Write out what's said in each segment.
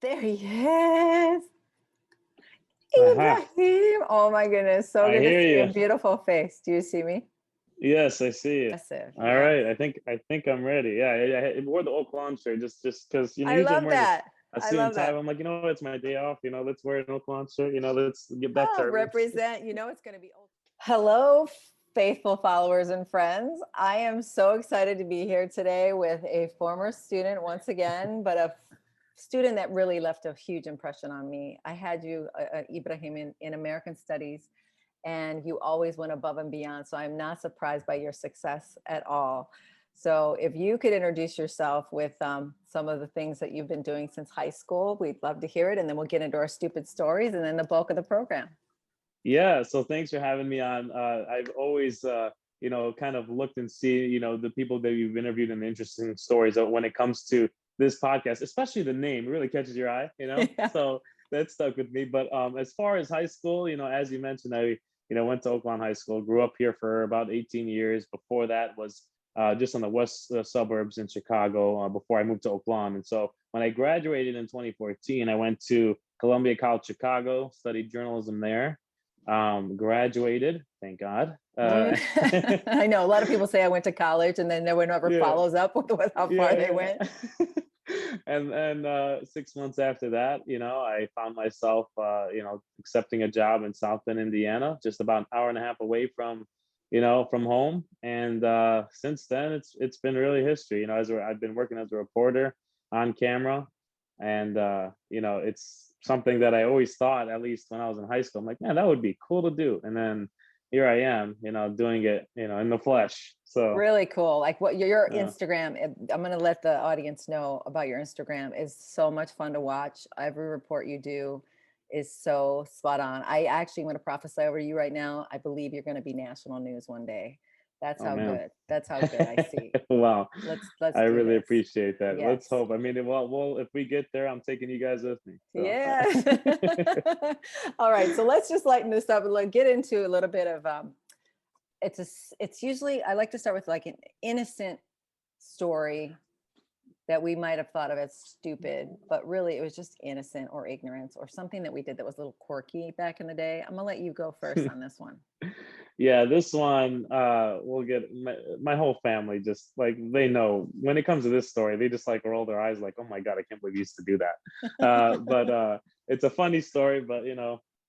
There he is. Aha. Ibrahim. Oh my goodness. So I good to hear see your you. beautiful face. Do you see me? Yes, I see you. Impressive. All Yes. right. I think I'm ready. Yeah. I wore the Oakland shirt just because I usually I'm love wearing that. a I suit and love tie. that. I'm like, it's my day off. Let's wear an Oakland shirt. Let's get back to Oh, our roots. represent. It's going to be old. Hello, faithful followers and friends. I am so excited to be here today with a former student once again, but a student that really left a huge impression on me. I had you, Ibrahim, in American Studies, and you always went above and beyond. So I'm not surprised by your success at all. So if you could introduce yourself with some of the things that you've been doing since high school, we'd love to hear it. And then we'll get into our stupid stories and then the bulk of the program. Yeah. So thanks for having me on. I've always, kind of looked and see, the people that you've interviewed and the interesting stories when it comes to this podcast, especially the name really catches your eye, Yeah. So that stuck with me. But as far as high school, as you mentioned, I, went to Oakland High School, grew up here for about 18 years. Before that was just on the west suburbs in Chicago before I moved to Oakland. And so when I graduated in 2014, I went to Columbia College Chicago, studied journalism there. Graduated, thank God. I know a lot of people say I went to college and then no one ever Yeah. follows up with how far they went. And 6 months after that, I found myself, accepting a job in South Bend, Indiana, just about an hour and a half away from home. And since then, it's been really history. I've been working as a reporter on camera, and it's something that I always thought, at least when I was in high school, I'm like, man, that would be cool to do. And then here I am, doing it, in the flesh. So really cool. Like what your yeah. Instagram, I'm going to let the audience know about your Instagram, is so much fun to watch. Every report you do is so spot on. I actually want to prophesy over you right now. I believe you're going to be national news one day. That's Oh how man. good. That's how good I see. Wow. Let's I do really this. appreciate that. Yes. Let's hope. I mean, well, if we get there, I'm taking you guys with me. So. Yeah. All right. So let's just lighten this up and get into a little bit of it's usually, I like to start with like an innocent story that we might have thought of as stupid, but really it was just innocent or ignorance or something that we did that was a little quirky back in the day. I'm gonna let you go first on this one. Yeah, this one, we'll get my whole family, just like, they know when it comes to this story, they just like roll their eyes like, oh my God, I can't believe you used to do that. But it's a funny story, but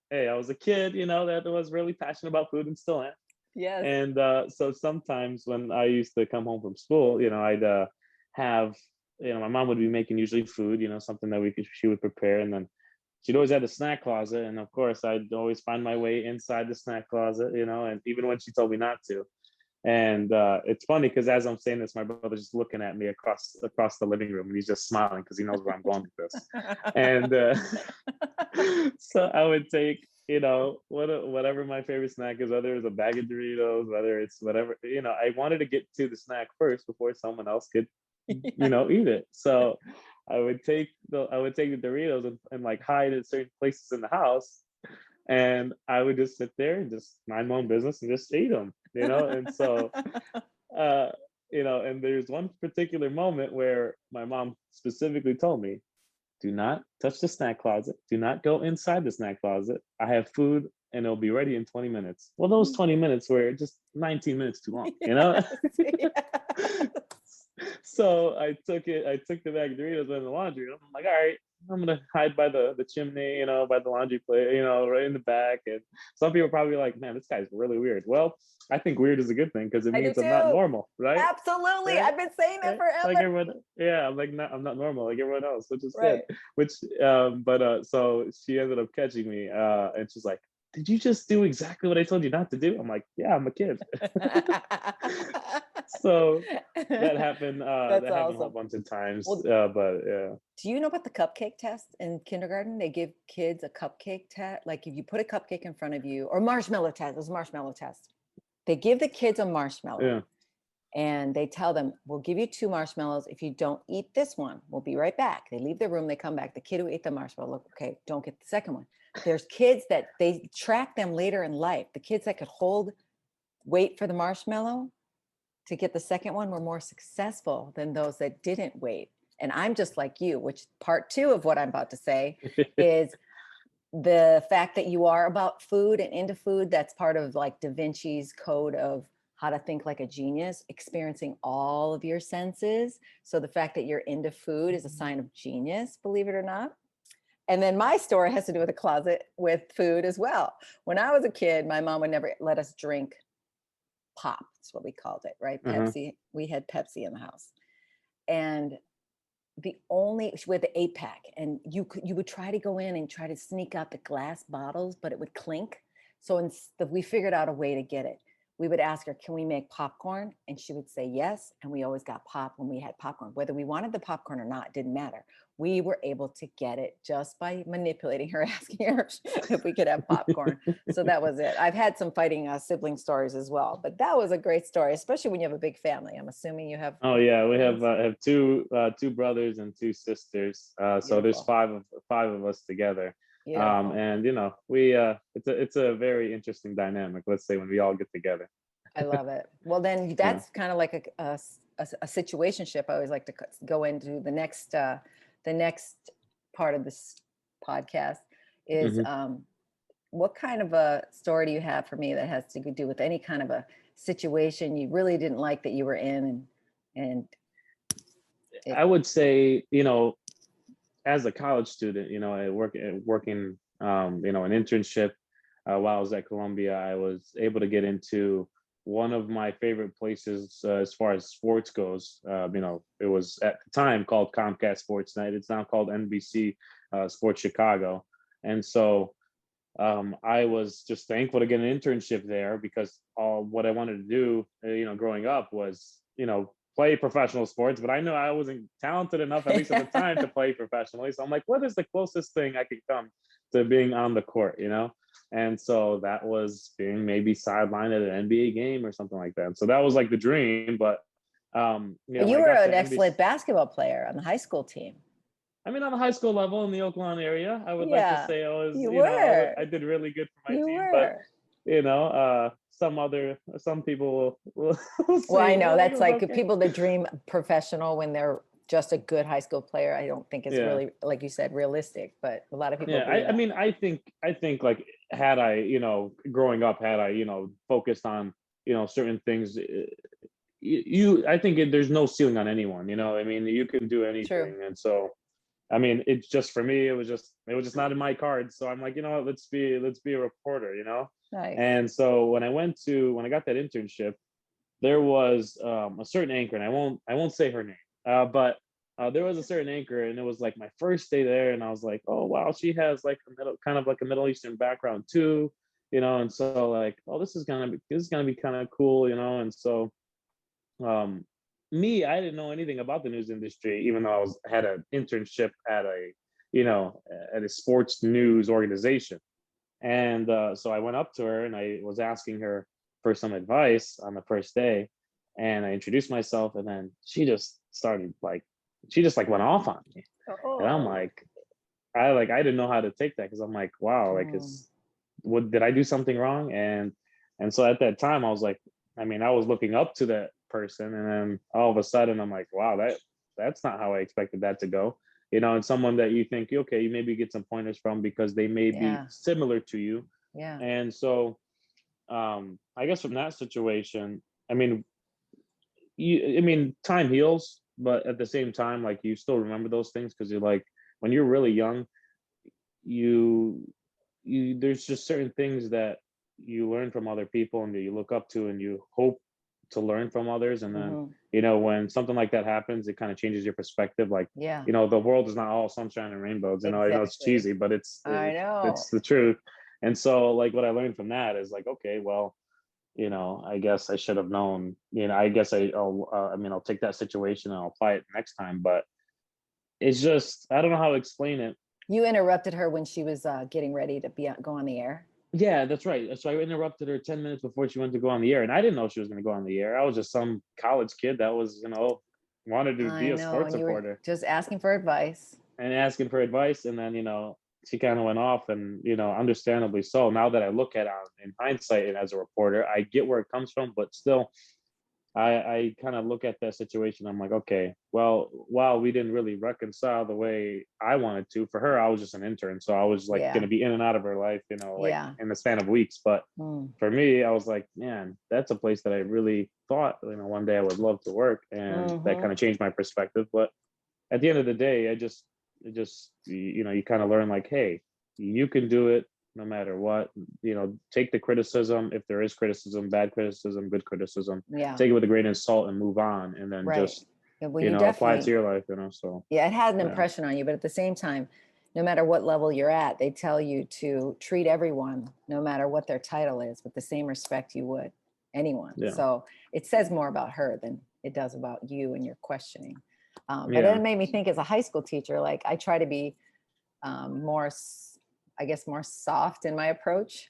hey, I was a kid, that was really passionate about food and still am. Yes. And so sometimes when I used to come home from school, I'd have, my mom would be making usually food, something that she would prepare. And then she'd always have a snack closet. And of course, I'd always find my way inside the snack closet, and even when she told me not to. And it's funny because as I'm saying this, my brother's just looking at me across the living room, and he's just smiling because he knows where I'm going with this. And so I would take, whatever my favorite snack is, whether it's a bag of Doritos, whether it's whatever, I wanted to get to the snack first before someone else could, eat it. So I would take the Doritos and like hide in certain places in the house, and I would just sit there and just mind my own business and just eat them, And so, and there's one particular moment where my mom specifically told me, do not touch the snack closet. Do not go inside the snack closet. I have food and it'll be ready in 20 minutes. Well, those 20 minutes were just 19 minutes too long, Yes. So I took the bag of Doritos in the laundry room. I'm like, all right, I'm gonna hide by the chimney, by the laundry plate, right in the back. And some people are probably like, man, this guy's really weird. Well, I think weird is a good thing because it means I'm not normal, right? Absolutely. Right? I've been saying that forever. Like everyone, yeah, I'm not normal like everyone else, which is right. good. Which, so she ended up catching me, and she's like, did you just do exactly what I told you not to do? I'm like, yeah, I'm a kid. So that happened. That happened awesome. A whole bunch of times. Well, but yeah. Do you know about the cupcake test in kindergarten? They give kids a cupcake test. Like if you put a cupcake in front of you, or marshmallow test. It was a marshmallow test. They give the kids a marshmallow. Yeah. And they tell them, we'll give you 2 marshmallows. If you don't eat this one, we'll be right back. They leave the room, they come back. The kid who ate the marshmallow, look, okay, don't get the second one. There's kids that they track them later in life. The kids that could wait for the marshmallow to get the second one were more successful than those that didn't wait. and I'm just like you, which part two of what I'm about to say is the fact that you are about food and into food. That's part of like Da Vinci's code of how to think like a genius, experiencing all of your senses. So the fact that you're into food is a sign of genius, believe it or not. And then my story has to do with a closet with food as well. When I was a kid, my mom would never let us drink pop. That's what we called it, right? Uh-huh. Pepsi. We had Pepsi in the house. And the only with the 8-pack, and you would try to go in and try to sneak out the glass bottles, but it would clink. So instead, we figured out a way to get it. We would ask her, can we make popcorn? And she would say yes. And we always got pop when we had popcorn. Whether we wanted the popcorn or not, didn't matter. We were able to get it just by manipulating her, asking her if we could have popcorn. So that was it. I've had some fighting sibling stories as well, but that was a great story, especially when you have a big family. I'm assuming you have. Oh yeah, we siblings? have two brothers and two sisters. So there's Beautiful. five of us together. Beautiful. And we it's a very interesting dynamic, let's say, when we all get together. I love it. Well, then Yeah. that's kind of like a situationship. I always like to go into the next part of this podcast is Hmm. what kind of a story do you have for me that has to do with any kind of a situation you really didn't like that you were in and I it, would say, as a college student, I working, an internship while I was at Columbia, I was able to get into one of my favorite places as far as sports goes. It was at the time called Comcast Sports Night. It's now called NBC Sports Chicago. And so I was just thankful to get an internship there because all what I wanted to do, growing up was, play professional sports, but I know I wasn't talented enough, at least at the time, to play professionally. So I'm like, what is the closest thing I could come to being on the court, And so that was being maybe sidelined at an NBA game or something like that. So that was like the dream. But but when you I were got an to NBC, excellent basketball player on the high school team. I mean, on the high school level in the Oakland area, I would like to Yeah, say I was, you were. I did really good for my You team. But were. some people will Well, I say, know oh, it that's was like okay. people that dream professional when they're just a good high school player. I don't think it's Yeah. really, like you said, realistic, but a lot of people Yeah, believe I that. mean, I think like had I, growing up, had I, focused on, certain things, I think there's no ceiling on anyone, I mean, you can do True. anything. And so, I mean, it's just for me, it was just not in my cards. So I'm like, you know what, let's be a reporter, Nice. And so when I got that internship, there was a certain anchor, and I won't say her name, but there was a certain anchor, and it was like my first day there, and I was like, oh wow, she has like kind of like a Middle Eastern background too, and so like, oh, this is gonna be kind of cool, and so um, I didn't know anything about the news industry, even though had an internship you know, at a sports news organization. And so I went up to her and I was asking her for some advice on the first day. And I introduced myself, and then she just like went off on me. And I'm Oh. like, I didn't know how to take that because I'm like, wow, like Mm. did I do something wrong? And so at that time I was like, I mean, I was looking up to that person, and then all of a sudden I'm like, wow, that's not how I expected that to go. And someone that you think, okay, you maybe get some pointers from because they may be Yeah. similar to you. Yeah. And so I guess from that situation, I mean, time heals, but at the same time, like, you still remember those things because you're like, when you're really young, you there's just certain things that you learn from other people and that you look up to and you hope to learn from others. And then, Hmm. when something like that happens, it kind of changes your perspective. Like, Yeah. the world is not all sunshine and rainbows. I know it's Exactly. cheesy, but I it's know. the truth. And so, like, what I learned from that is like, okay, well, I guess I should have known. I guess I'll take that situation and I'll apply it next time. But it's just, I don't know how to explain it. You interrupted her when she was getting ready to go on the air. Yeah, that's right. So I interrupted her 10 minutes before she went to go on the air. And I didn't know she was going to go on the air. I was just some college kid that was, wanted to I be a know. sports And you were reporter just asking for advice. and asking for advice. And then, she kind of went off, and, understandably so. Now that I look at it in hindsight and as a reporter, I get where it comes from, but still, I kind of look at that situation. I'm like, okay, well, while we didn't really reconcile the way I wanted to, for her, I was just an intern. So I was like going Yeah. to be in and out of her life, like Yeah. in the span of weeks. But Mm. for me, I was like, man, that's a place that I really thought, one day I would love to work. And that kind Hmm. of changed my perspective. But at the end of the day, you kind of learn like, hey, you can do it no matter what. Take the criticism if there is criticism, bad criticism, good criticism. Yeah. Take it with a grain of salt and move on, and then Right. just Yeah, well, you apply it to definitely, your life. So yeah, it had an yeah, impression on you, but at the same time, no matter what level you're at, they tell you to treat everyone, no matter what their title is, with the same respect you would anyone. yeah, So it says more about her than it does about you and your questioning. But then yeah, it made me think, as a high school teacher, like I try to be more, I guess, more soft in my approach.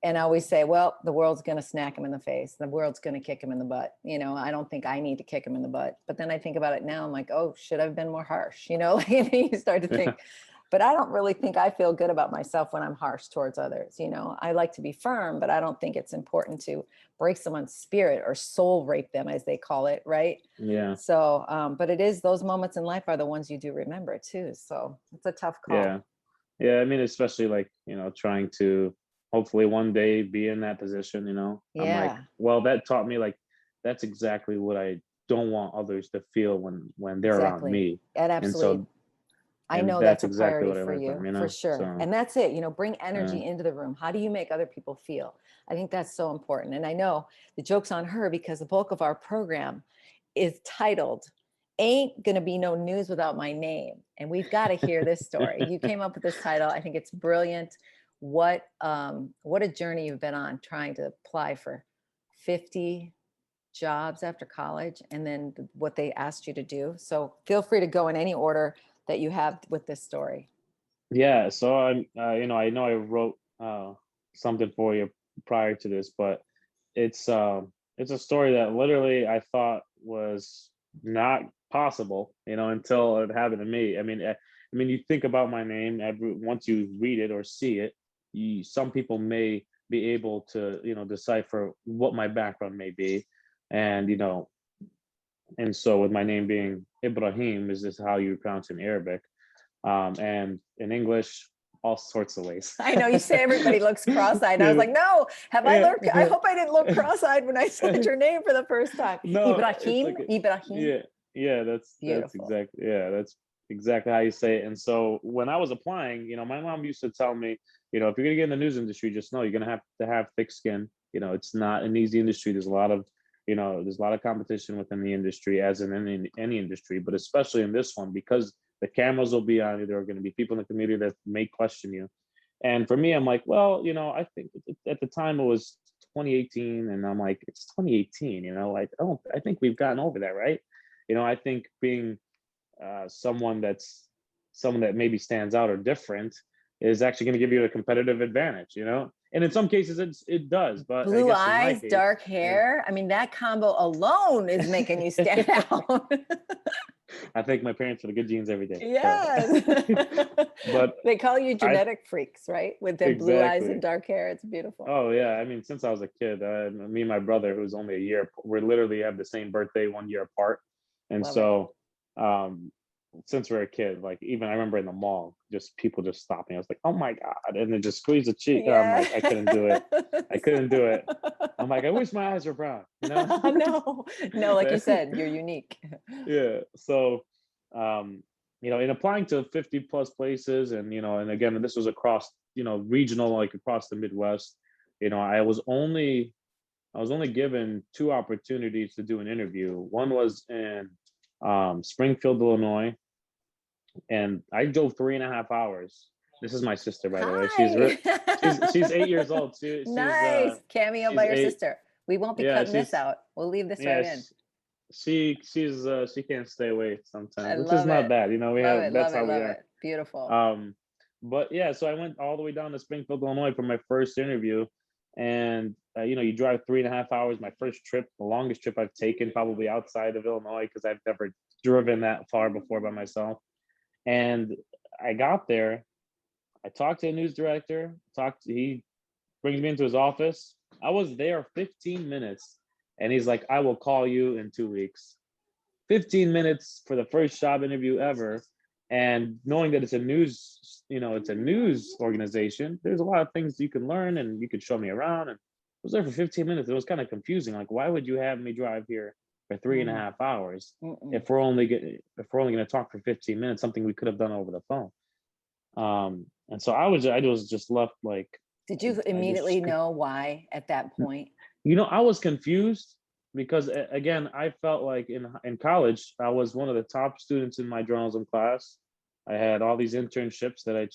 And I always say, well, the world's going to smack him in the face. The world's going to kick him in the butt. I don't think I need to kick him in the butt. But then I think about it now. I'm like, oh, should I have been more harsh? Like, and then you start to yeah, think, but I don't really think I feel good about myself when I'm harsh towards others. I like to be firm, but I don't think it's important to break someone's spirit or soul rape them, as they call it. Right. yeah, So, but it is, those moments in life are the ones you do remember too. So it's a tough yeah. call. Yeah, I mean, especially like, trying to hopefully one day be in that position, I'm like, Yeah, well, that taught me like that's exactly what I don't want others to feel when they're around exactly. me. And And absolutely. so I and know that's that's a exactly priority what I for learned from, you, for sure. so And that's it, bring yeah. energy into the room. How do you make other people feel? I think that's so important. And I know the joke's on her, because the bulk of our program is titled Ain't Gonna Be No News Without My Name. And we've got to hear this story. You came up with this title. I think it's brilliant. What a journey you've been on, trying to apply for 50 jobs after college, and then what they asked you to do. So feel free to go in any order that you have with this story. Yeah, so I know I wrote something for you prior to this, but it's a story that literally I thought was not possible, until it happened to me. I mean, you think about my name, once you read it or see it, some people may be able to, decipher what my background may be, and so with my name being Ibrahim, is this how you pronounce it in Arabic? And in English, all sorts of ways. I know you say everybody looks cross-eyed. I was Yeah, like, no, have I yeah, looked? I hope I didn't look cross-eyed when I said your name for the first time. no, it's Ibrahim, okay. Ibrahim. Yeah, yeah, Beautiful. that's exactly how you say it. And so when I was applying, my mom used to tell me, if you're gonna get in the news industry, just know you're gonna have to have thick skin. It's not an easy industry. There's a lot of competition within the industry, as in any industry, but especially in this one, because the cameras will be on you. There are going to be people in the community that may question you. And for me, I'm like, well, I think at the time it was 2018, and I'm like, it's 2018. I think we've gotten over that, right? I think being someone that maybe stands out or different is actually going to give you a competitive advantage. And in some cases it does, but I Blue guess in my eyes, case, dark hair. I mean, that combo alone is making you stand out. I thank my parents for the good genes every day. So, Yes. but They call you I genetic freaks, right? With their blue eyes and exactly. dark hair. It's beautiful. Oh yeah, I mean, since I was a kid, me and my brother, who's only a year, we literally have the same birthday, 1 year apart, and Love it. so um, since we're a kid, like even I remember in the mall, just people just stopped me. I was like, "Oh my god!" And then just squeeze the cheek. I'm Yeah. like, I couldn't do it. I couldn't do it. I'm like, I wish my eyes were brown. No, no, like you said, you're unique. Yeah. So, um, in applying to 50 plus places, and again, this was across, regional, like across the Midwest. I was only given two opportunities to do an interview. One was in Springfield, Illinois, and I drove 3.5 hours. This is my sister, by the way. Hi. She's 8 years old. Nice. Cameo by She's your eight. sister. We won't be Yeah, cutting this out. We'll leave this right yeah, in. she can't stay away sometimes, I which is love not it. bad. We Love have it. that's Love how it. we Love are. it. Beautiful. But yeah, so I went all the way down to Springfield, Illinois for my first interview. And, you drive 3.5 hours. My first trip, the longest trip I've taken, probably outside of Illinois, because I've never driven that far before by myself. And I got there. I talked to the news director. He brings me into his office. I was there 15 minutes. And he's like, I will call you in 2 weeks. 15 minutes for the first job interview ever. And knowing that it's a news, it's a news organization, there's a lot of things you can learn and you could show me around. And I was there for 15 minutes. It was kind of confusing. Like, why would you have me drive here for 3.5 hours if we're only going to talk for 15 minutes, something we could have done over the phone. And so I was just left like. Did you immediately know why at that point? I was confused because again, I felt like in college, I was one of the top students in my journalism class. I had all these internships that I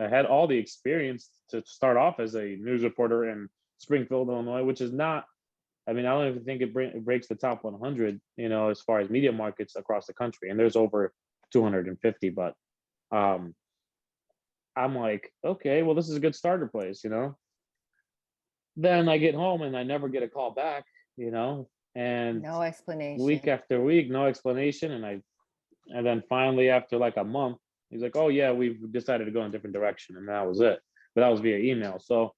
had all the experience to start off as a news reporter in Springfield, Illinois, which is not, I don't even think it breaks the top 100, as far as media markets across the country. And there's over 250, but I'm like, okay, well, this is a good starter place, Then I get home and I never get a call back, and no explanation. Week after week, no explanation. And then finally, after like a month, he's like, oh yeah, we've decided to go in a different direction. And that was it. But that was via email. So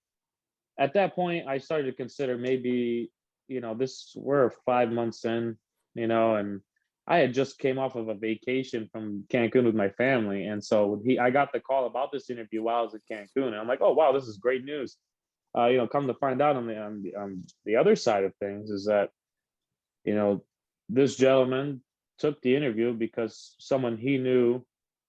at that point, I started to consider maybe, we're 5 months in, and I had just came off of a vacation from Cancun with my family. And so I got the call about this interview while I was at Cancun. And I'm like, oh, wow, this is great news. Come to find out on the other side of things is that, this gentleman took the interview because someone he knew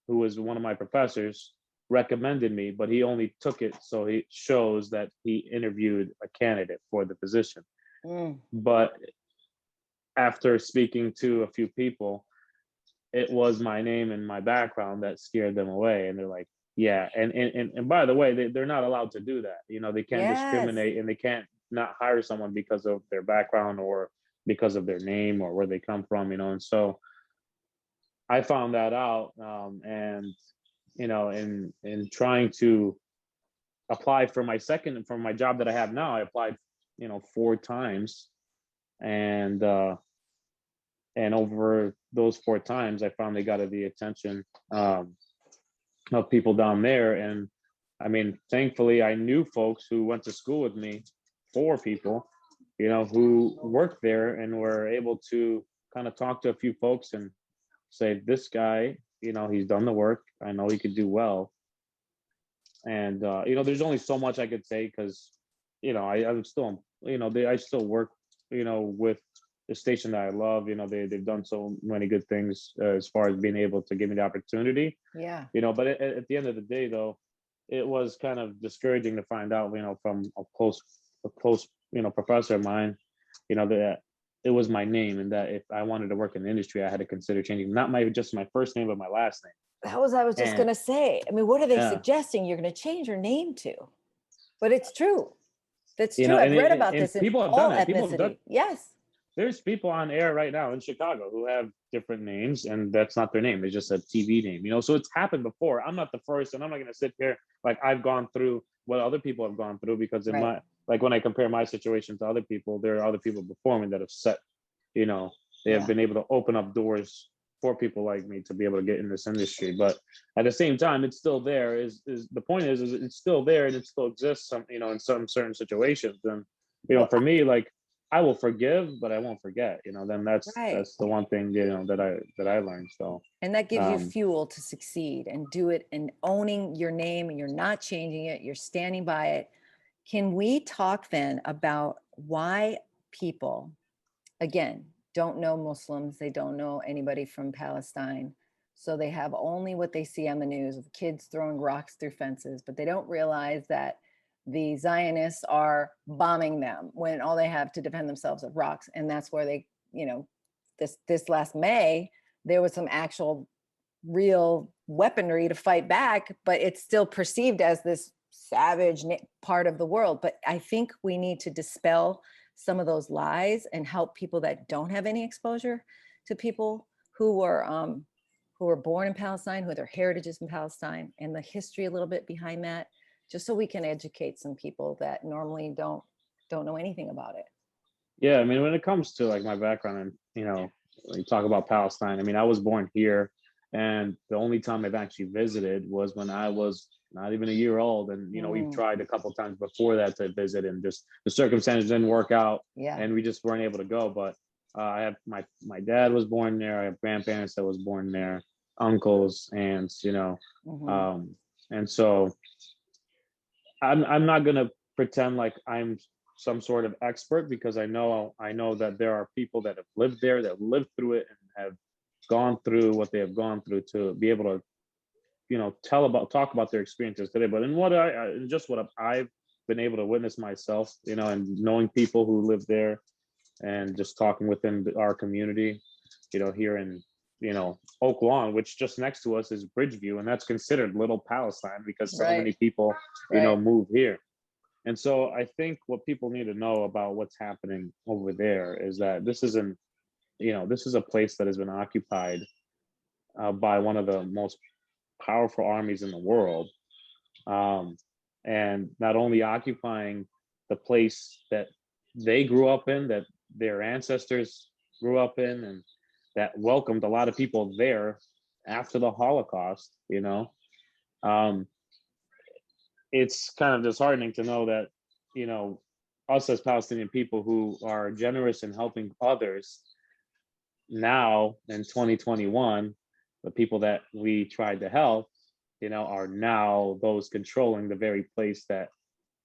who was one of my professors recommended me, but he only took it so he shows that he interviewed a candidate for the position. But after speaking to a few people, it was my name and my background that scared them away. And they're like, yeah. And by the way, they're not allowed to do that. They can't discriminate, and they can't not hire someone because of their background or because of their name or where they come from, And so I found that out. And, in trying to apply for my job that I have now, I applied, 4 times. And over those 4 times, I finally got the attention of people down there. And thankfully, I knew folks who went to school with me, 4 people, who worked there and were able to kind of talk to a few folks and say, this guy, he's done the work. I know he could do well. And, there's only so much I could say because, I'm still, I still work, with the station that I love. They've done so many good things as far as being able to give me the opportunity. Yeah. But at the end of the day, though, it was kind of discouraging to find out, from a close, professor of mine, that it was my name, and that if I wanted to work in the industry, I had to consider changing not just my first name, but my last name. I was just going to say, what are they suggesting you're going to change your name to? But it's true. That's true. I've read about this in all ethnicity. Yes. There's people on air right now in Chicago who have different names, and that's not their name. It's just a TV name, so it's happened before. I'm not the first, and I'm not going to sit here like I've gone through what other people have gone through, because when I compare my situation to other people, there are other people before me that have set, they have been able to open up doors for people like me to be able to get in this industry. But at the same time, it's still there. Is the point is it's still there, and it still exists in some certain situations. And for me, like, I will forgive, but I won't forget. Then that's the one thing that I learned. So, and that gives you fuel to succeed and do it, and owning your name, and you're not changing it. You're standing by it. Can we talk then about why people, again, don't know Muslims, they don't know anybody from Palestine, so they have only what they see on the news of kids throwing rocks through fences, but they don't realize that the Zionists are bombing them when all they have to defend themselves are rocks. And that's where they, this last May, there was some actual real weaponry to fight back, but it's still perceived as this savage part of the world. But I think we need to dispel some of those lies and help people that don't have any exposure to people who were born in Palestine, who their heritage is in Palestine, and the history a little bit behind that, just so we can educate some people that normally don't know anything about it. Yeah, when it comes to like my background, and when you talk about Palestine, I was born here. And the only time I've actually visited was when I was not even a year old. And, we've tried a couple times before that to visit, and just the circumstances didn't work out, Yeah. and we just weren't able to go. But I have my dad was born there. I have grandparents that was born there, uncles, aunts, and so I'm not gonna pretend like I'm some sort of expert, because I know that there are people that have lived there, that lived through it, and have gone through what they have gone through to be able to talk about their experiences today. But in what just what I've been able to witness myself, and knowing people who live there, and just talking within our community, here in Oak Lawn, which just next to us is Bridgeview, and that's considered Little Palestine because so Right. many people Right. move here. And so I think what people need to know about what's happening over there is that this isn't, this is a place that has been occupied by one of the most powerful armies in the world. And not only occupying the place that they grew up in, that their ancestors grew up in, and that welcomed a lot of people there after the Holocaust, um, it's kind of disheartening to know that, us as Palestinian people who are generous in helping others now in 2021, the people that we tried to help, are now those controlling the very place that,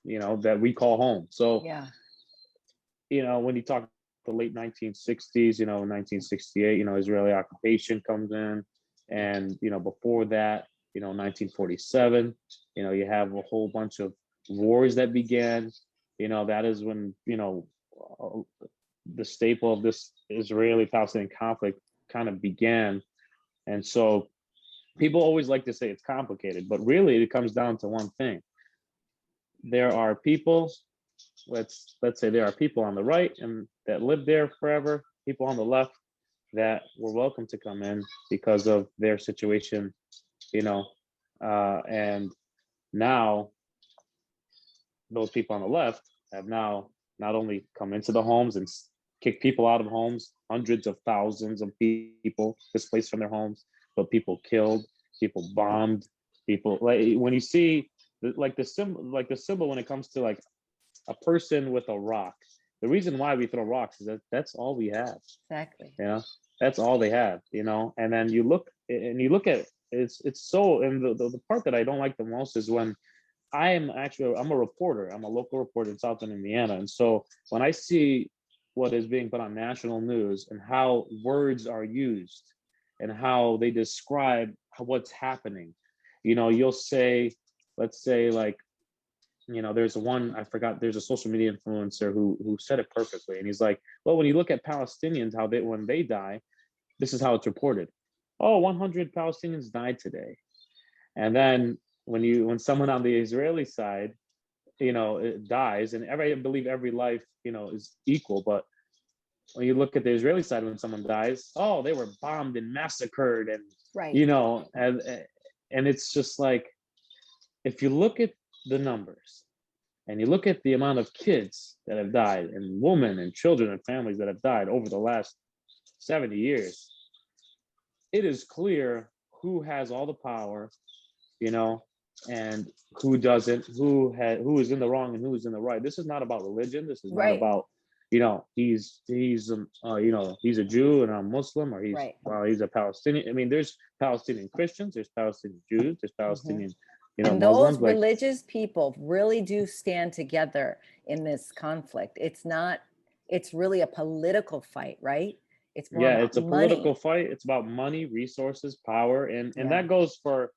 that we call home. So, Yeah. when you talk the late 1960s, 1968, Israeli occupation comes in. And, before that, 1947, you have a whole bunch of wars that began. That is when, the staple of this Israeli-Palestinian conflict kind of began. And so people always like to say it's complicated, but really it comes down to one thing. There are people, let's say there are people on the right and that lived there forever, people on the left that were welcome to come in because of their situation, and now those people on the left have now not only come into the homes and kicked people out of homes, hundreds of thousands of people displaced from their homes, but people killed, people bombed, people, like when you see the symbol when it comes to like a person with a rock. The reason why we throw rocks is that that's all we have. Exactly. That's all they have. And then you look at it's so, and the part that I don't like the most is when I'm a reporter. I'm a local reporter in Southern Indiana. And so when I see what is being put on national news and how words are used and how they describe what's happening, you'll say, let's say like, there's one, I forgot, there's a social media influencer who said it perfectly. And he's like, well, when you look at Palestinians, when they die, this is how it's reported. Oh, 100 Palestinians died today. And then when someone on the Israeli side, it dies, and I believe every life, is equal. But when you look at the Israeli side, when someone dies, oh, they were bombed and massacred, and Right. and it's just like, if you look at the numbers and you look at the amount of kids that have died, and women and children and families that have died over the last 70 years, it is clear who has all the power, and who doesn't, who is in the wrong and who is in the right. This is not about religion. This is not Right. about, he's he's a Jew and I'm Muslim, or Right. he's a Palestinian. I mean, there's Palestinian Christians, there's Palestinian Jews, there's Palestinian, And Muslims. those religious people really do stand together in this conflict. It's really a political fight, right? It's more about it's a money. political fight. It's about money, resources, power, and that goes for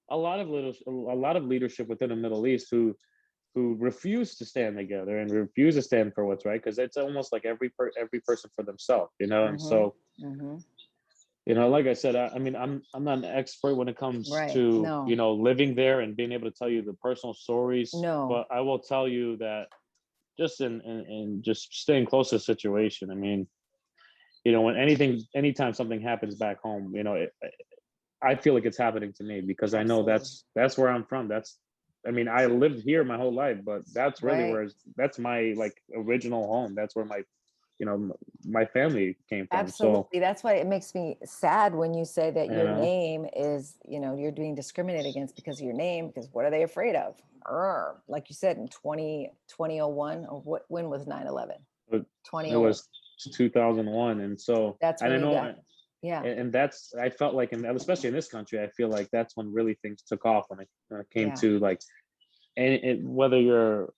a lot of leadership within the Middle East who refuse to stand together and refuse to stand for what's right, because it's almost like every person for themselves, and so like I said, I mean, I'm not an expert when it comes to No. living there and being able to tell you the personal stories. No. But I will tell you that just in just staying close to the situation, I mean, anytime something happens back home, I feel like it's happening to me, because I know that's where I'm from. I mean, I lived here my whole life, but that's really Right. that's my like original home. That's where my my family came from. Absolutely. That's why it makes me sad when you say that So, your name is, you're being discriminated against because of your name, because what are they afraid of? Like you said, in 2001, or when was 9/11? it 20, was 2001. And so, that's and when I you know, got, yeah, and that's, I felt like, especially in this country, I feel like that's when really things took off, when it came yeah, to like, whether you're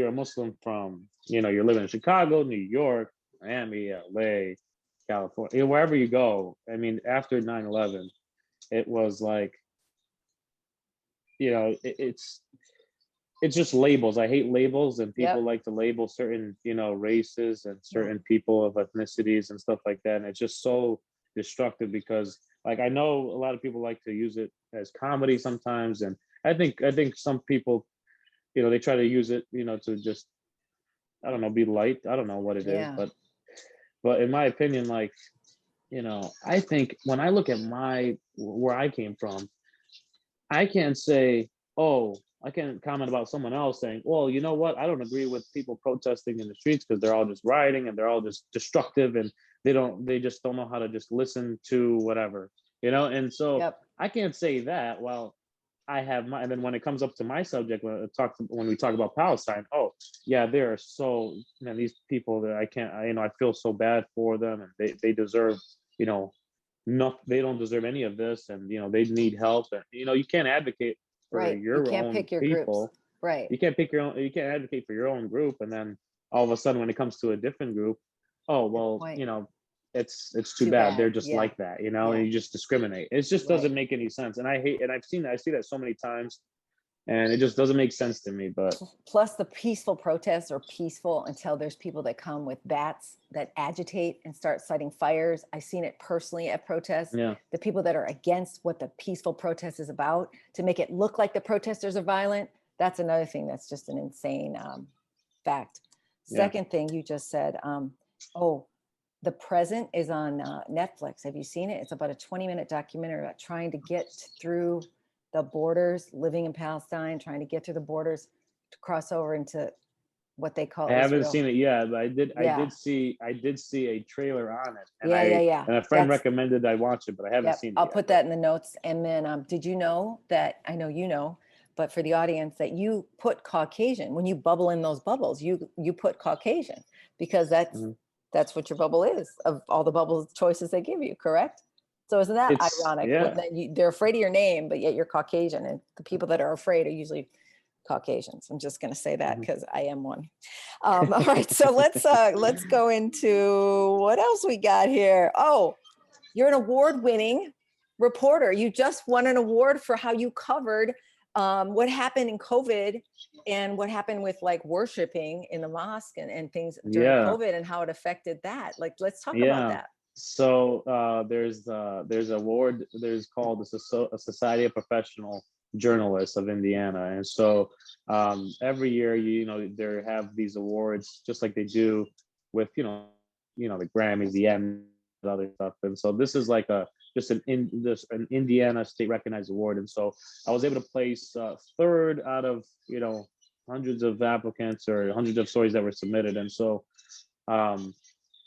a Muslim from, you're living in Chicago, New York, Miami, LA, California, wherever you go. I mean, after 9/11, it was like, it's just labels. I hate labels, and people yep, like to label certain, races and yeah, certain people of ethnicities and stuff like that. And it's just so destructive, because like, I know a lot of people like to use it as comedy sometimes. And I think some people, they try to use it, to just, I don't know, be light. I don't know what it is, yeah, but in my opinion, like, I think when I look at where I came from, I can't say, oh, I can't comment about someone else saying, well, you know what? I don't agree with people protesting in the streets because they're all just rioting and they're all just destructive, and they just don't know how to just listen to whatever, And so yep, I can't say that. Well, I have and then when it comes up to my subject, when we talk about Palestine, oh yeah, there are so, man, these people that I can't, I feel so bad for them, and they deserve, you know, no, they don't deserve any of this, and they need help. And you can't advocate for right. You your can't own pick your groups. people. Right. You can't advocate for your own group, and then all of a sudden when it comes to a different group, oh Good well, point. it's too Too bad, they're bad. just Yeah. like that, Yeah. and you just discriminate. It just Right. doesn't make any sense. And I see that so many times, and it just doesn't make sense to me. But Plus, the peaceful protests are peaceful until there's people that come with bats that agitate and start setting fires. I've seen it personally at protests. yeah, The people that are against what the peaceful protest is about, to make it look like the protesters are violent, that's another thing that's just an insane fact. yeah, Second thing you just said, oh, The Present is on Netflix. Have you seen it? It's about a 20-minute documentary about trying to get through the borders, living in Palestine, trying to get through the borders to cross over into what they call I haven't Israel. seen it yet, but Yeah, I did see a trailer on it, and yeah. a friend That's, recommended I watch it, but I haven't yep. seen it I'll yet. put that in the notes. And then, did you know that, I know you know, but for the audience, that you put Caucasian when you bubble in those bubbles, you put Caucasian, because Mhm. that's what your bubble is, of all the bubble choices they give you, correct? So isn't that It's ironic when yeah. they're afraid of your name, but yet you're Caucasian, and the people that are afraid are usually Caucasians. I'm just going to say that Mhm. because I am one. All right, so let's go into what else we got here. Oh, you're an award-winning reporter. You just won an award for how you covered what happened in COVID, and what happened with like worshiping in the mosque, and things during Yeah, COVID, and how it affected that. Like, let's talk about yeah. that. So there's an award. There's called a Society of Professional Journalists of Indiana, and so every year, they have these awards, just like they do with the Grammys, the Emmys, other stuff. And so this is like an Indiana state recognized award. And so I was able to place third out of hundreds of applicants, or hundreds of stories that were submitted. And so um,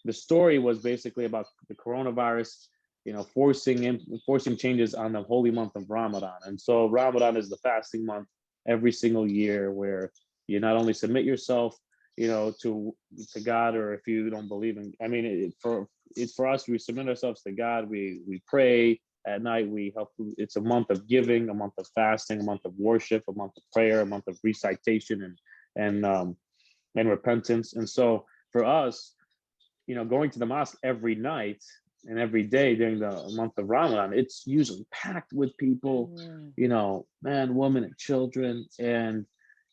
the story was basically about the coronavirus, forcing changes on the holy month of Ramadan. And so Ramadan is the fasting month every single year, where you not only submit yourself, to God, or if you don't believe in, I mean, it's for us, we submit ourselves to God. We pray at night. We help. It's a month of giving, a month of fasting, a month of worship, a month of prayer, a month of recitation, and repentance. And so for us, going to the mosque every night and every day during the month of Ramadan, it's usually packed with people, Mm, man, women, and children. And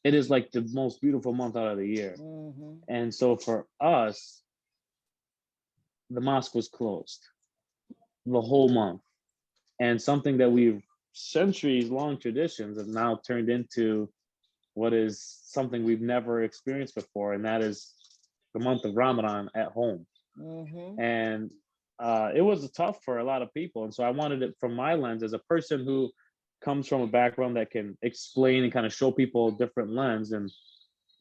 it is like the most beautiful month out of the year. mhm. And so for us, the mosque was closed the whole month. And something that we've centuries long traditions have now turned into what is something we've never experienced before. And that is the month of Ramadan at home. Mhm. And it was tough for a lot of people. And so I wanted it from my lens as a person who comes from a background that can explain and kind of show people a different lens. And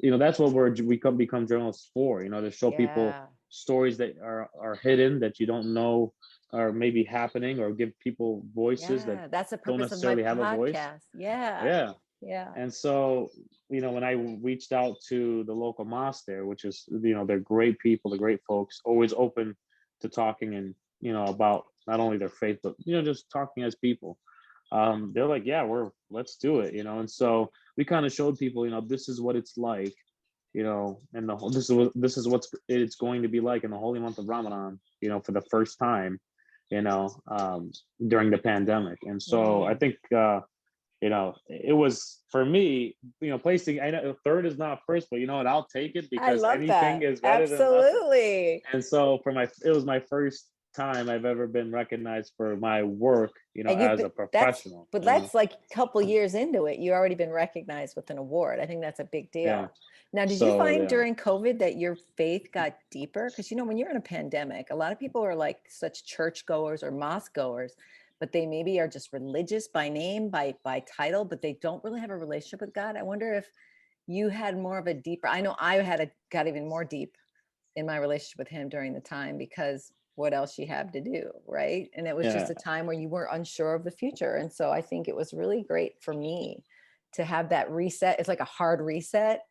that's what we become journalists for, to show people Yeah. stories that are hidden, that you don't know are maybe happening, or give people voices that Yeah. That's the don't purpose of my necessarily have a voice. podcast. Yeah. Yeah. Yeah. And so, when I reached out to the local mosque there, which is, they're great people, they're great folks, always open to talking, and, about not only their faith, but, just talking as people. They're like, yeah, let's do it, And so we kind of showed people, this is what it's like, and this is what it's going to be like in the holy month of Ramadan, for the first time, during the pandemic. And so I think, it was for me, placing. I know third is not first, but you know what? I'll take it, I because love anything that. is better than nothing. Absolutely. And so it was my first time I've ever been recognized for my work, And as a professional. that's like a couple years into it. You've already been recognized with an award. I think that's a big Yeah. deal. Now, did you So find yeah. during COVID that your faith got deeper? Because, when you're in a pandemic, a lot of people are like such churchgoers or mosque goers, but they maybe are just religious by name, by title, but they don't really have a relationship with God. I wonder if you had more of a deeper, I know I got even more deep in my relationship with him during the time, because what else you have to do, right? And it was just Yeah. a time where you were unsure of the future. And so I think it was really great for me to have that reset. It's like a hard reset.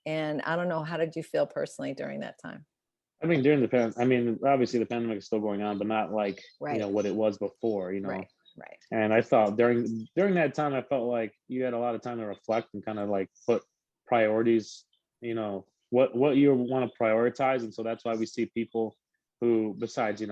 And I don't know, how did you feel personally during that time? I mean, during obviously the pandemic is still going on, but not like, Right. what it was before, Right. Right. And I thought during that time, I felt like you had a lot of time to reflect and kind of like put priorities, what you want to prioritize. And so that's why we see people who, besides,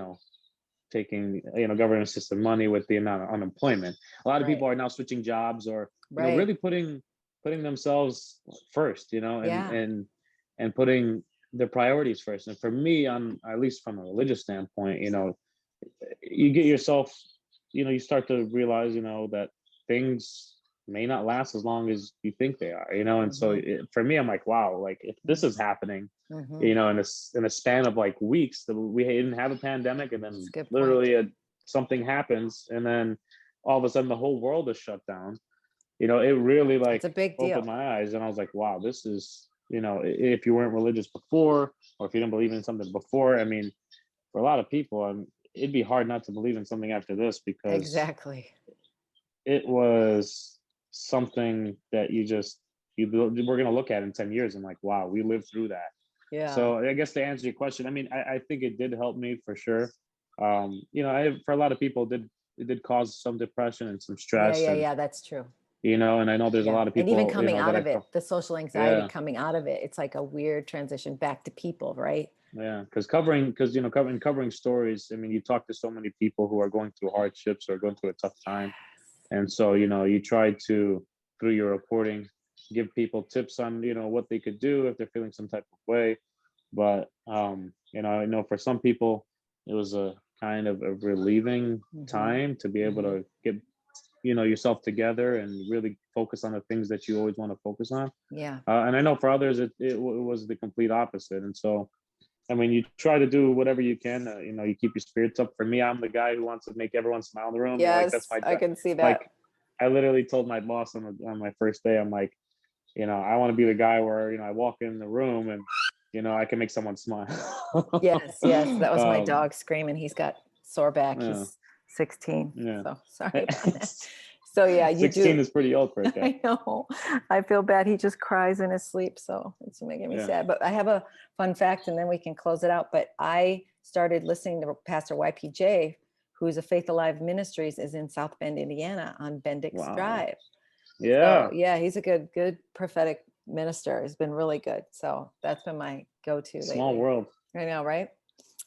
taking, government system money with the amount of unemployment, a lot of Right. people are now switching jobs, or, Right. really putting themselves first, Yeah. and putting their priorities first. And for me, at least from a religious standpoint, you get yourself, you start to realize, that things may not last as long as you think they are, and so for me, I'm like, wow, like if this is happening, Mhm. in a span of like weeks, that we didn't have a pandemic, and then That's a good point. literally something happens, and then all of a sudden the whole world is shut down. It really like It's a big deal. opened my eyes, and I was like, wow, this is, if you weren't religious before, or if you didn't believe in something before, I mean, for a lot of people, it'd be hard not to believe in something after this, because Exactly. it was something that we're going to look at in 10 years and like, wow, we lived through that. Yeah. So I guess to answer your question, I mean, I think it did help me for sure. For a lot of people, it did cause some depression and some stress. Yeah. That's true. And I know there's a lot of And people, even coming out that of it, the social anxiety coming out of it, it's like a weird transition back to people, right? Yeah, covering stories. I mean, you talk to so many people who are going through hardships or going through a tough time, and so you try to, through your reporting, give people tips on what they could do if they're feeling some type of way. But I know for some people it was a kind of a relieving time to be able to get yourself together and really focus on the things that you always want to focus on. Yeah. And I know for others it was the complete opposite. And so, I mean, you try to do whatever you can. You keep your spirits up. For me, I'm the guy who wants to make everyone smile in the room. Yes, Like that's my job. I can see that. Like, I literally told my boss on my first day, I'm like, I want to be the guy where I walk in the room and I can make someone smile. Yes, that was my dog screaming. He's got sore back. Yeah. He's 16. Yeah. So sorry about that. So yeah, you 16 do. is pretty old for a cat. I know. I feel bad. He just cries in his sleep. So it's making me sad. But I have a fun fact and then we can close it out. But I started listening to Pastor YPJ, who's a Faith Alive Ministries, is in South Bend, Indiana on Bendix Drive. Yeah. So, yeah, he's a good prophetic minister. He's been really good. So that's been my go-to lately. Small world. I know, right?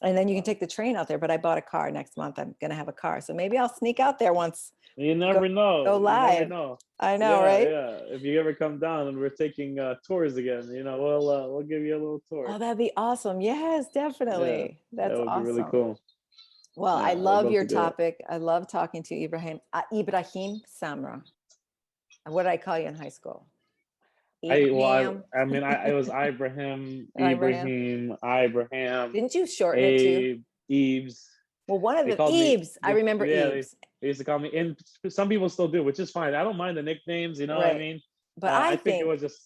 And then you can take the train out there, but I bought a car next month. I'm going to have a car. So maybe I'll sneak out there once. You never know. Go live. You never know. I know, right? Yeah. If you ever come down and we're taking tours again, we'll give you a little tour. Oh, that'd be awesome. Yes, definitely. Yeah, That's that would awesome. be really cool. Well, Yeah, I love your to topic. I love talking to you, Ibrahim Samra. What did I call you in high school? It was Ibrahim. Didn't you shorten it too? Eves. Well, one of the Eves. I remember Eves. They used to call me, and some people still do, which is fine. I don't mind the nicknames, you know what I mean? But I think it was just,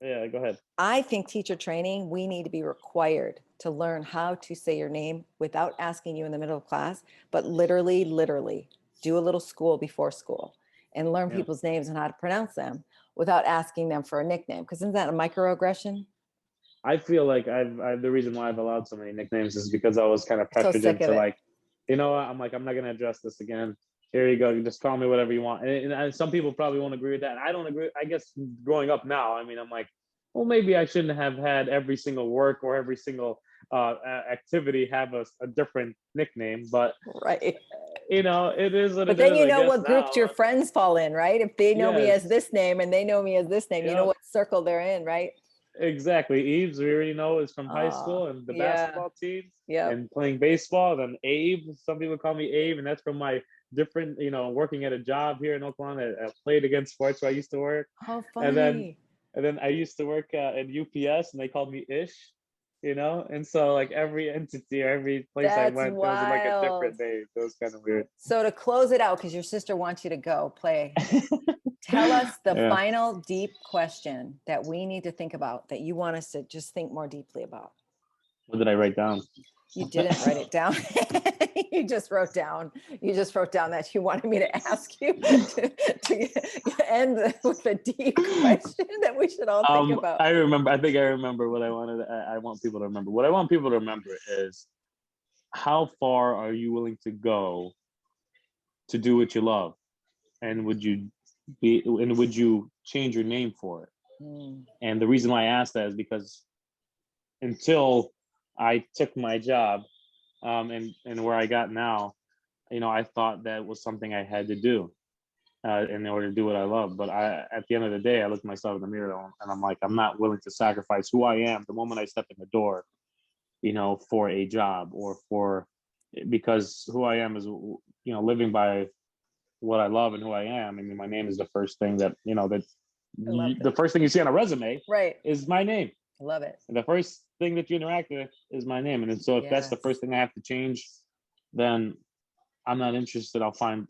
Yeah, go ahead. I think teacher training, we need to be required to learn how to say your name without asking you in the middle of class, but literally do a little school before school and learn Yeah. people's names and how to pronounce them without asking them for a nickname. Because isn't that a microaggression? I feel like I've the reason why I've allowed so many nicknames is because I was kind of So pressured sick of into it. like, you know what? I'm like, I'm not gonna address this again. Here you go. You just call me whatever you want. And some people probably won't agree with that. And I don't agree. I guess growing up now, I mean, I'm like, well, maybe I shouldn't have had every single work or every single activity have a different nickname. But Right. you know, it is what But it then is. you I know guess what now. groups your friends fall in, right? If they know me as Yes. this name and they know me as this name, you know Yep. what circle they're in, right? Exactly. Eves, we already know, is from high Oh, school and the yeah. basketball team Yep. and playing baseball. Then Abe, some people call me Abe, and that's from my different, working at a job here in Oklahoma. I played against sports where I used to work. How And then funny. and then I used to work at UPS and they called me Ish, and so like every entity or every place I That's went, there was like a wild. different name. It was kind of weird. So to close it out, because your sister wants you to go play, tell us the Yeah. final deep question that we need to think about that you want us to just think more deeply about. What did I write down? You didn't write it down. You just wrote down that you wanted me to ask you to end with a deep question that we should all think about. I remember. I think I remember what I wanted. I want people to remember. What I want people to remember is how far are you willing to go to do what you love, and would you change your name for it? Mm, And the reason why I asked that is because until I took my job, and where I got now, I thought that was something I had to do in order to do what I love. But at the end of the day, I look myself in the mirror and I'm like, I'm not willing to sacrifice who I am the moment I step in the door, for a job because who I am is, living by what I love and who I am. I mean, my name is the first thing that, I love the that. first thing you see on a resume Right. is my name. I love it. And the first thing that you interact with is my name. And so if that's the Yes. first thing I have to change, then I'm not interested. I'll find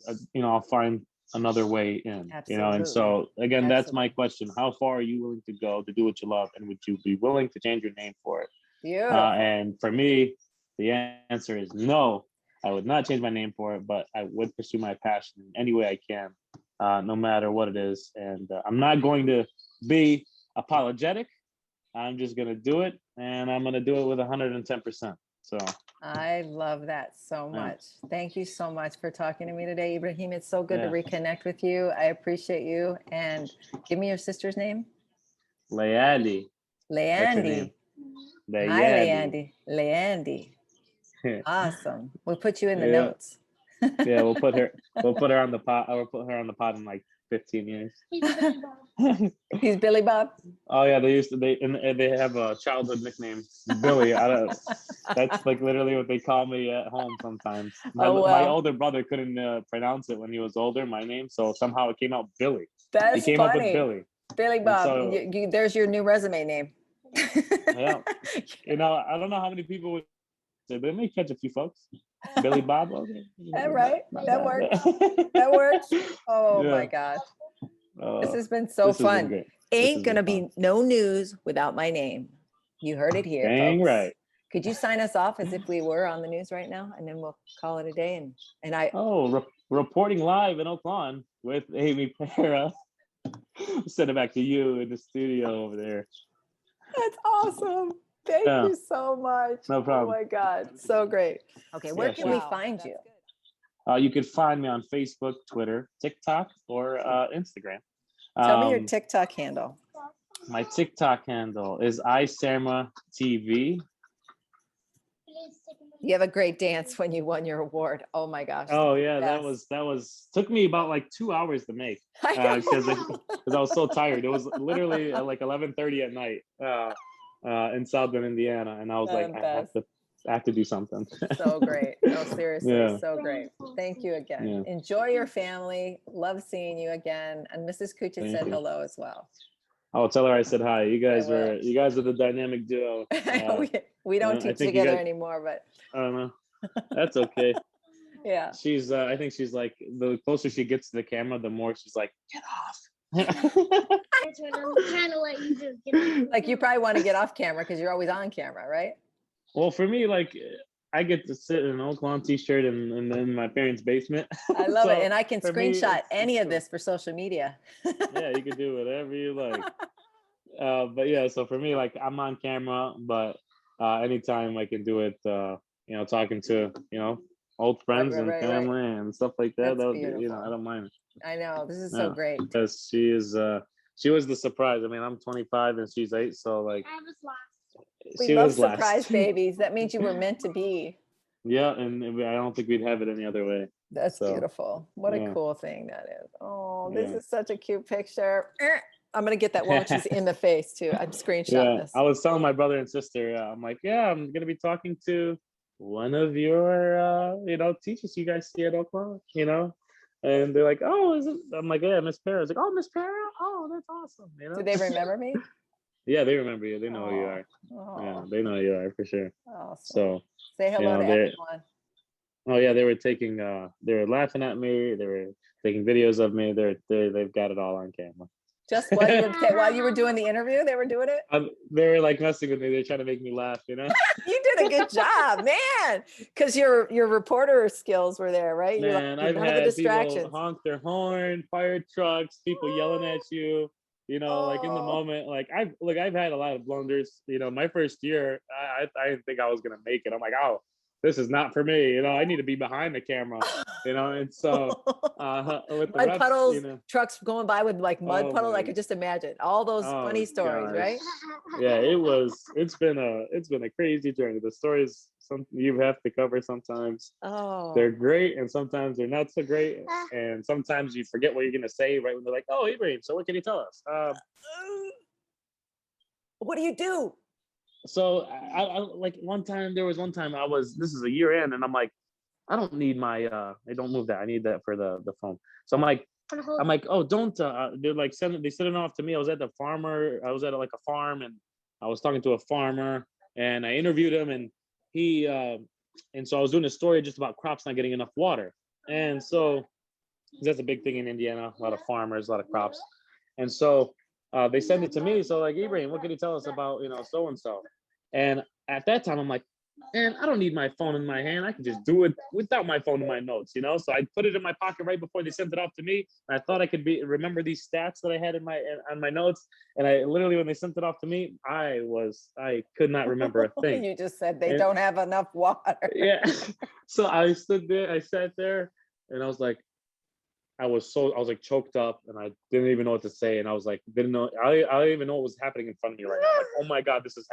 another way in, and so again, that's my Absolutely. question. How far are you willing to go to do what you love? And would you be willing to change your name for it? Beautiful. And for me, the answer is no. I would not change my name for it, but I would pursue my passion in any way I can, no matter what it is. And I'm not going to be apologetic. I'm just going to do it, and I'm going to do it with 110%. So I love that so yeah. much. Thank you so much for talking to me today, Ibrahim. It's so good to Yeah. reconnect with you. I appreciate you. And give me your sister's name. Layali. That's her name. Leandy. Hi, Layali. Leandy. Awesome. We'll put you in the Yeah. notes. Yeah, we'll put her on the pot. We'll put her on the pot in like 15 years. He's Billy Bob. Oh yeah, they have a childhood nickname, Billy. That's like literally what they call me at home sometimes. My older brother couldn't pronounce it when he was older, my name, so somehow it came out Billy. That's He came funny. up with Billy. Billy Bob. So, there's your new resume name. Yeah. I don't know how many people would say, but it may catch a few folks. Billy Bob. Okay. Right. That works. That works. Oh my God. This has been so fun. Great. Ain't gonna be no news without my name. You heard it here, Dang folks. right. Could you sign us off as if we were on the news right now, and then we'll call it a day? And I. Reporting live in Oakland with Amy Pera. Send it back to you in the studio over there. That's awesome. Thank you so much. No problem. Oh my God, so great. Okay, where can we find you? You can find me on Facebook, Twitter, TikTok, or Instagram. Tell me your TikTok handle. My TikTok handle is iSamra.tv. You have a great dance when you won your award. Oh my gosh. Oh yeah, that was took me about like 2 hours to make because I was so tired. It was literally like 11:30 at night in South Bend, Indiana, and I was like, I have to do something. So great. No, seriously, Yeah. so great. Thank you again. Yeah. Enjoy your family. Love seeing you again. And Mrs. Kuchit said hello as well. Oh, tell her I said hi. You guys are the dynamic duo. We don't teach together anymore, but I don't know. That's okay. Yeah. She's I think she's like, the closer she gets to the camera, the more she's like, get off. answer, and I'm trying to let you just get. Like you probably want to get off camera because you're always on camera, right? Well, for me, like I get to sit in an Oak Lawn t-shirt and in my parents' basement. I love it. So And I can for me, screenshot any of cool. this for social media. Yeah, you can do whatever you like. But yeah, so for me, like I'm on camera, but anytime I can do it, talking to, old friends and Right. family and stuff like that, That's that would be, beautiful. I don't mind. I know. This is so Yeah. great. Because she was the surprise. I mean, I'm 25 and she's 8, so like I was last. We she love was last. surprise babies. That means you were meant to be. Yeah, and I don't think we'd have it any other way. That's So, beautiful. What a yeah. cool thing that is. Oh, this Yeah. is such a cute picture. I'm going to get that one, which is in the face too. I'm screenshotting Yeah, this. I was telling my brother and sister, I'm like, yeah, I'm gonna be talking to one of your, teachers you guys see at Oklahoma, and they're like, oh, is it? I'm like, yeah, Miss Para. I was like, oh, Miss Para, oh, that's awesome, Do they remember me? Yeah, they remember you. They know who you are. Oh, Yeah, they know who you are for sure. awesome. So, Say hello to they're- everyone. oh yeah, they were laughing at me. They were taking videos of me. They've got it all on camera. Just while you were doing the interview, they were doing it? They were like messing with me. They're trying to make me laugh, You did a good job, man. Because your reporter skills were there, right? Man, I've none of the had people distractions. honk their horn, fire trucks, people yelling at you. Like in the moment, like I've had a lot of blunders. My first year, I didn't think I was gonna make it. I'm like, oh, this is not for me. I need to be behind the camera. And so with the Mud reps, puddles, trucks going by with like mud Oh puddles. I my- could just imagine all those funny stories, gosh. right? Yeah, it's been a crazy journey. The stories some you have to cover sometimes. Oh, They're great and sometimes they're not so great. And sometimes you forget what you're gonna say right when they're like, oh, Ibrahim, so what can you tell us? what do you do? So I like there was one time this is a year in and I'm like, I don't need my I don't move that. I need that for the phone. So I'm like, oh, don't they're like they sent it off to me. I was at like a farm and I was talking to a farmer and I interviewed him and he and so I was doing a story just about crops not getting enough water. And so that's a big thing in Indiana, a lot of farmers, a lot of crops. And so they sent it to me. So like, Ibrahim, what can you tell us about, so and so? And at that time I'm like, man, I don't need my phone in my hand. I can just do it without my phone in my notes, So I put it in my pocket right before they sent it off to me. And I thought I could remember these stats that I had on my notes. And I literally, when they sent it off to me, I could not remember a thing. You just said they don't have enough water. Yeah. So I sat there, and I was like, I was like choked up, and I didn't even know what to say, and I was like, I don't even know what was happening in front of me right now. I'm like, oh my God, this is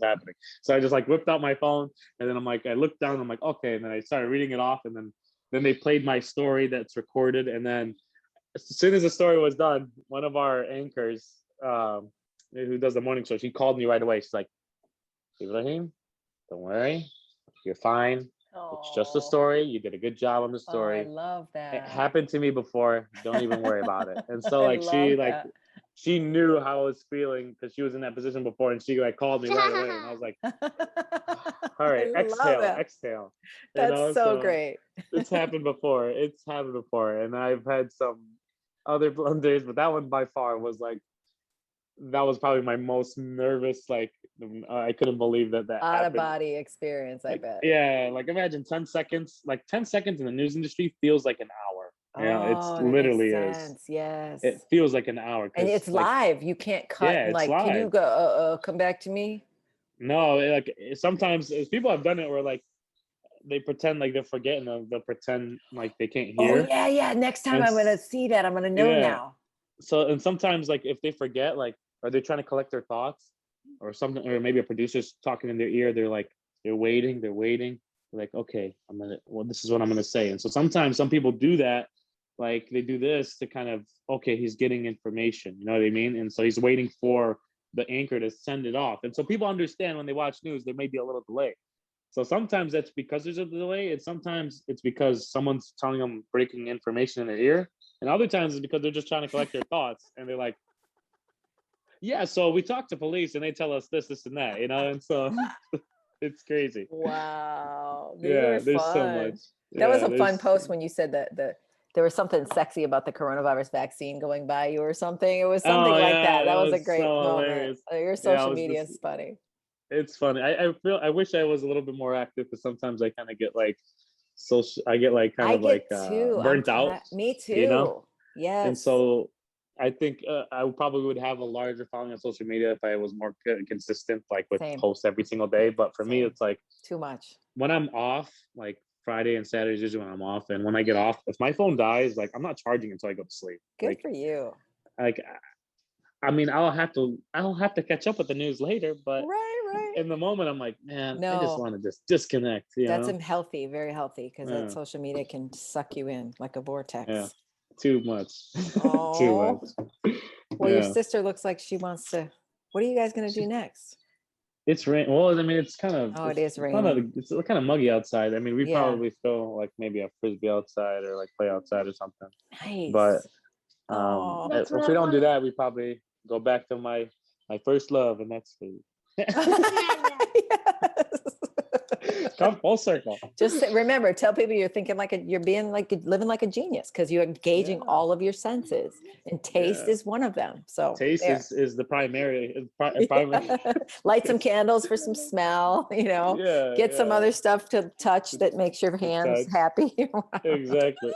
happening. So I just like whipped out my phone, and then I'm like, I looked down, I'm like, okay, and then I started reading it off, and then they played my story that's recorded, and then as soon as the story was done, one of our anchors, who does the morning show, she called me right away. She's like, Ibrahim, don't worry, you're fine. It's just a story. You did a good job on the story. I love that. It happened to me before. Don't even worry about it. And so she knew how I was feeling because she was in that position before, and she like called me right away, and I was like, all right, exhale. That's so great. It's happened before. And I've had some other blunders, but that one by far was like, that was probably my most nervous. Like I couldn't believe that out happened. of body experience. I bet. Yeah, like imagine 10 seconds. Like 10 seconds in the news industry feels like an hour. It's literally is. Yes. It feels like an hour. And it's live. You can't cut. Yeah, it's live. Can you go? Come back to me. No, like sometimes people have done it where like they pretend like they're forgetting. They'll pretend like they can't hear. Oh yeah. Next time I'm gonna see that. I'm gonna know now. So and sometimes like if they forget, like are they trying to collect their thoughts or something, or maybe a producer's talking in their ear, they're waiting, they're like, okay, this is what I'm gonna say. And so sometimes some people do that, like they do this to kind of, okay, he's getting information, you know what I mean? And so he's waiting for the anchor to send it off. And so people understand when they watch news, there may be a little delay. So sometimes that's because there's a delay, and sometimes it's because someone's telling them breaking information in their ear. And other times it's because they're just trying to collect their thoughts, and they're like, yeah, so we talk to police and they tell us this, and that, and so it's crazy. Wow. There's so much. That was a fun post when you said that there was something sexy about the coronavirus vaccine going by you or something. It was something Oh like yeah, that. That that was a was great so moment. hilarious. Your Yeah, I social was media just, is funny. it's funny. I wish I was a little bit more active because sometimes I kind of get like social. I get like kind I of like get too. burnt out, Me you know. too. Yes. And so I think I probably would have a larger following on social media if I was more consistent, like with Same. posts every single day. But for me, Same. it's like Too much. when I'm off, like Friday and Saturday is usually when I'm off. And when I get off, if my phone dies, like I'm not charging until I go to sleep. Good for you. Like I mean, I'll have to catch up with the news later, but Right. in the moment, I'm like, man, I just No, want to just disconnect. You that's know? healthy, very healthy, because that Yeah, social media can suck you in like a yeah, vortex. too much, too Oh, much. well, your Yeah, sister looks like she wants to. What are you guys going to do next? it's rain. Well, I mean, it's kind of Oh, it is it's kind of raining. it's kind of muggy outside. I mean, we Yeah. probably still like maybe a frisbee outside or like play outside or something. But Nice. Oh. That's if what we I don't do wanted. that, we probably go back to my first love, and that's food. Yes. Come full circle. Just remember, tell people you're thinking you're being living like a genius because you're engaging Yeah, all of your senses, and taste yeah. is one of them. So Taste there. is the primary. Light some candles for some smell, Yeah, get some yeah. other stuff to touch that makes your The hands touch. happy. Exactly.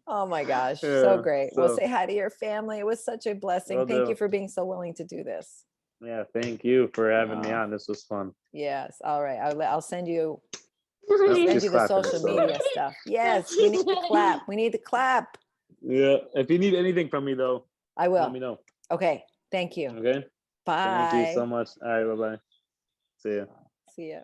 Oh my gosh, so Yeah. great. Well, So say hi to your family. It was such a blessing. will Thank you do. for being so willing to do this. Yeah. Thank you for having me Oh, on. This was fun. yes. All right. I'll send you Oh, send she's you the clapping. social So media stuff. Yes, we need to clap. We need to clap. yeah. If you need anything from me though, I let will. me know. Okay. Thank you. Okay. Thank you so Bye. much. All right. Bye bye. See ya. See ya.